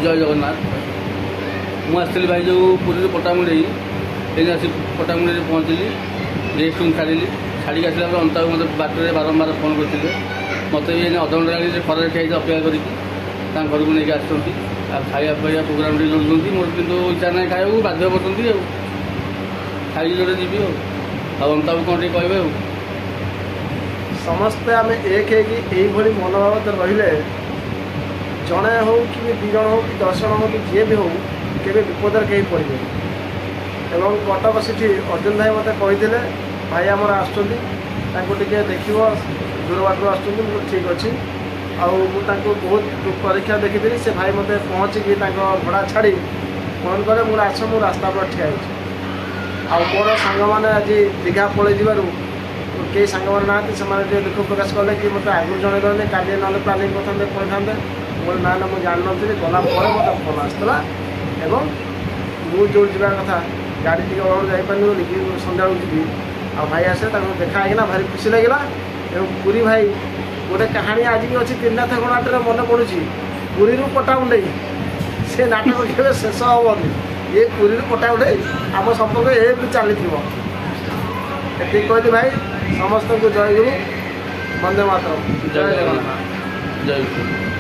जय जगन्नाथ मुझे भाई जो पुरी पटामुंडई आसी पटामुंडई पहुँचली गेस्ट रूम छाड़ी छाड़ी आसला अंता मत बाटर बारंबार फोन करते मत भी अधघंटे खरार ठिया अपेक्षा करी घर को लेकिन आसुँच खाया पाया प्रोग्राम लुट मोर कि इच्छा ना खाया बाध्य करते खाई जोड़े जी अंता को कौन टे कहे समस्ते आम एक मनोभाव रही जड़े हो कि 2 जन हो कि 10 जन हो कि जी भी हो के विपदर कहीं पड़े एवं कटक सिटी अर्जुन भाई मत कही भाई आमर आसुँच देख दूर बाटर आसुँच ठीक अच्छे आउे बहुत परीक्षा देखी से भाई मत पहुँचिकी भड़ा छाड़ी फोन कले मुझे आस मु रास्ता पर ठिया मोर सांग मैंने आज दीघा पलि जू कई सांग ना से दुख प्रकाश कले कि मतलब आगुरी जनईदें का प्लानिंग करते पड़े मोर ना ना मुझे जान नी गला मत फोन आसला एवं मुझे जो जावार कथा गाड़ी टी अभाव जापारे कि सन्ध्या जी आ भाई आसे देखा ना भारी खुशी लगे एवं पुरी भाई गोटे कहानी आज भी अच्छी त्रिनाथ नाटक मन पड़ू पुरी पटामुंडई से नाटक के शेष हेनी ये पुरी पटामुंडई आम संपर्क ये चली ये कहती भाई समस्त को जय गुरु वंदे मातरम जय जगन्नाथ जय गुरु।